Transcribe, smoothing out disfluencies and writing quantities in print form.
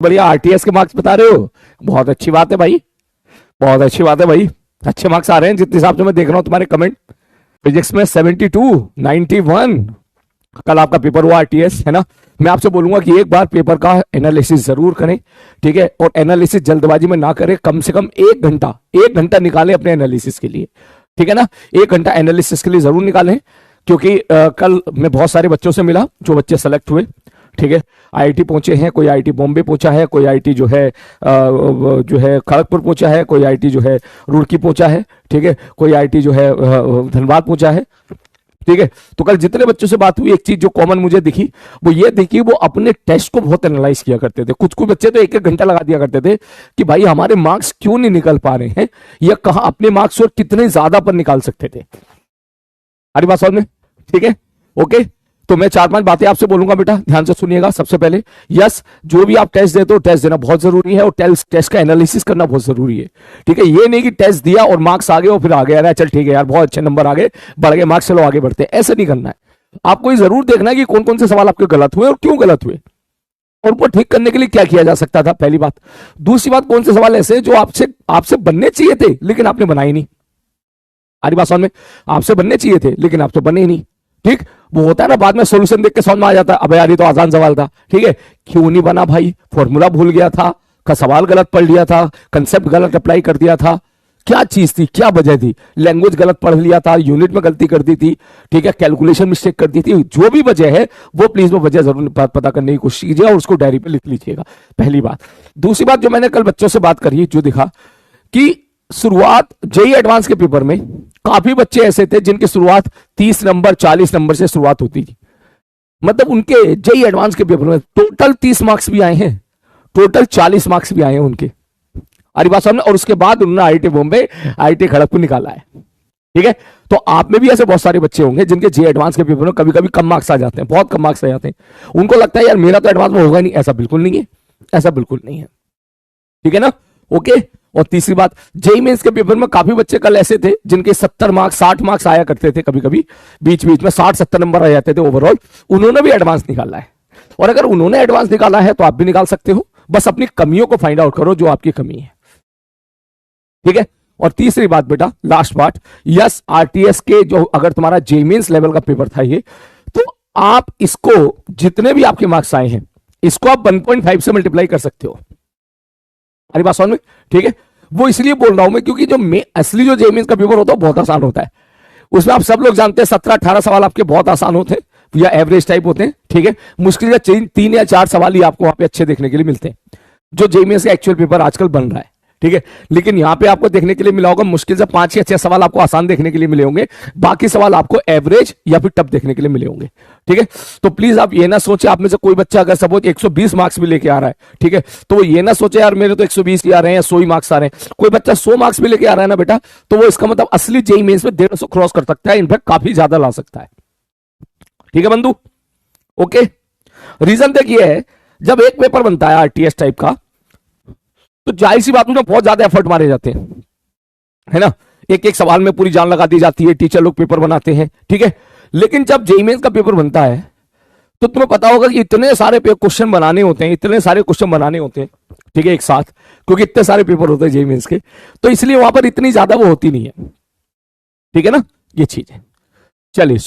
बढ़िया आरटीएस के मार्क्स बता रहे हो, बहुत अच्छी बात है भाई, बहुत अच्छी बात है भाई। अच्छे मार्क्स आ रहे हैं जिस हिसाब से मैं देख रहा हूँ तुम्हारे कमेंट। फिजिक्स में 72, 91। कल आपका पेपर हुआ आरटीएस, है ना। मैं आपसे बोलूंगा कि एक बार पेपर का एनालिसिस जरूर करें, ठीक है। और एनालिसिस जल्दबाजी में ना करें, कम से कम 1 घंटा निकालें अपने एनालिसिस के लिए, ठीक है ना। 1 घंटा एनालिसिस के लिए जरूर निकालें, क्योंकि कल मैं बहुत सारे बच्चों से मिला जो बच्चे सेलेक्ट हुए, ठीक है। आईआईटी पहुंचे हैं, कोई आईआईटी बॉम्बे पहुंचा है, कोई आईआईटी जो है खड़गपुर पहुंचा है, कोई आईआईटी जो है रुड़की पहुंचा है, ठीक है। कोई आईआईटी जो है धनबाद पहुंचा है, ठीक है। तो कल जितने बच्चों से बात हुई, एक चीज जो कॉमन मुझे दिखी वो ये दिखी, वो अपने टेस्ट को बहुत एनालाइज किया करते थे। कुछ कुछ बच्चे तो 1-1 घंटा लगा दिया करते थे कि भाई हमारे मार्क्स क्यों नहीं निकल पा रहे हैं, या कहां अपने मार्क्स और कितने ज्यादा पर निकाल सकते थे। हमारी बात समझ में, ठीक है, ओके। तो मैं 4-5 बातें आपसे बोलूंगा बेटा, ध्यान से सुनिएगा। सबसे पहले, यस, जो भी आप टेस्ट देते हो टेस्ट देना बहुत जरूरी है, और टेस्ट का एनालिसिस करना बहुत जरूरी है, ठीक है। ये नहीं कि टेस्ट दिया और मार्क्स आ गए और फिर आ गया, चल ठीक है यार बहुत अच्छे नंबर आ गए, बढ़ गए मार्क्स, चलो आगे बढ़ते हैं, ऐसे नहीं करना है। आपको ये जरूर देखना है कि कौन कौन से सवाल आपके गलत हुए और क्यों गलत हुए, और उनको ठीक करने के लिए क्या किया जा सकता था, पहली बात। दूसरी बात, कौन से सवाल ऐसे जो आपसे आपसे बनने चाहिए थे लेकिन आपने बनाए नहीं। हमारी बात समझ में, आपसे बनने चाहिए थे लेकिन आपसे बने ही नहीं, ठीक। वो होता है ना, बाद में सॉल्यूशन देख के समझ में आ जाता है, अबे यार ये तो आसान सवाल था, ठीक है। क्यों नहीं बना भाई, फॉर्मूला भूल गया था, का सवाल गलत पढ़ लिया था, कंसेप्ट गलत अप्लाई कर दिया था, क्या चीज थी, क्या वजह थी, लैंग्वेज गलत पढ़ लिया था, यूनिट में गलती कर दी थी, ठीक है, कैलकुलेशन मिस्टेक कर दी थी, जो भी वजह है वो प्लीज वो वजह जरूर पता करने की कोशिश कीजिएगा और उसको डायरी पे लिख लीजिएगा, पहली बात। दूसरी बात, जो मैंने कल बच्चों से बात करी, जो दिखा कि शुरुआत जेई एडवांस के पेपर में काफी बच्चे ऐसे थे जिनकी शुरुआत 30 नंबर 40 नंबर से शुरुआत होती थी। मतलब उनके जेई एडवांस के पेपर में टोटल 30 मार्क्स भी आए हैं, टोटल 40 मार्क्स भी आए हैं उनके, हमारी बात समझ। और उसके बाद उन्होंने आईआईटी बॉम्बे, आईआईटी खड़गपुर निकाला है, ठीक है। तो आप में भी ऐसे बहुत सारे बच्चे होंगे जिनके जेई एडवांस के पेपर में कभी कभी कम मार्क्स आ जाते हैं, बहुत कम मार्क्स आ जाते हैं। उनको लगता है यार मेरा तो एडवांस में होगा नहीं, ऐसा बिल्कुल नहीं है, ऐसा बिल्कुल नहीं है, ठीक है ना, ओके। और तीसरी बात, जेई मेंस के पेपर में काफी बच्चे कल ऐसे थे जिनके 70 मार्क्स 60 मार्क्स आया करते थे, कभी कभी बीच बीच में 60-70 नंबर आ जाते थे ओवरऑल, उन्होंने भी एडवांस निकाला है। और अगर उन्होंने एडवांस निकाला है तो आप भी निकाल सकते हो, बस अपनी कमियों को फाइंड आउट करो जो आपकी कमी है, ठीक है। और तीसरी बात बेटा, लास्ट पार्ट, यस आरटीएस के जो अगर तुम्हारा जेई मेंस लेवल का पेपर था ये, तो आप इसको जितने भी आपके मार्क्स आए हैं इसको आप 1.5 से मल्टीप्लाई कर सकते हो, हमारी बात समझ में, ठीक है। वो इसलिए बोल रहा हूं मैं क्योंकि जो असली जो जेई मेंस का पेपर होता है बहुत आसान होता है। उसमें आप सब लोग जानते हैं 17-18 सवाल आपके बहुत आसान होते हैं या एवरेज टाइप होते हैं, ठीक है। मुश्किल से 3 या 4 सवाल ही आपको वहां पे अच्छे देखने के लिए मिलते हैं, जो जेई मेंस का एक्चुअल पेपर आजकल बन रहा है, ठीक है। लेकिन यहां पे आपको देखने के लिए मिला होगा मुश्किल से 5 या 6 सवाल आपको आसान देखने के लिए मिले होंगे, बाकी सवाल आपको एवरेज या फिर टफ देखने के लिए मिले होंगे, ठीक है। तो प्लीज आप ये ना सोचे, आप में से कोई बच्चा अगर सपोज 120 मार्क्स भी लेके आ रहा है, ठीक है, तो वो ये ना सोचे यार मेरे तो 120 ही आ रहे हैं या 100 ही मार्क्स आ रहे हैं। कोई बच्चा 100 मार्क्स भी लेके आ रहा है ना बेटा, तो वो इसका मतलब असली जेई मेंस में 150 क्रॉस कर सकता है, इनफैक्ट काफी ज्यादा ला सकता है, ठीक है बंधु, ओके। रीजन देखिए है, जब एक पेपर बनता है आरटीएस टाइप का तो जाहिर सी बात है बहुत ज्यादा एफर्ट मारे जाते हैं, है ना। एक एक सवाल में पूरी जान लगा दी जाती है, टीचर लोग पेपर बनाते हैं, ठीक है। लेकिन जब जेई मेंस का पेपर बनता है तो तुम्हें पता होगा कि इतने सारे क्वेश्चन बनाने होते हैं, इतने सारे क्वेश्चन बनाने होते हैं, ठीक है, एक साथ, क्योंकि इतने सारे पेपर होते हैं जेई मेंस के, तो इसलिए वहां पर इतनी ज्यादा वो होती नहीं है, ठीक है ना, ये चीज है। चलिए।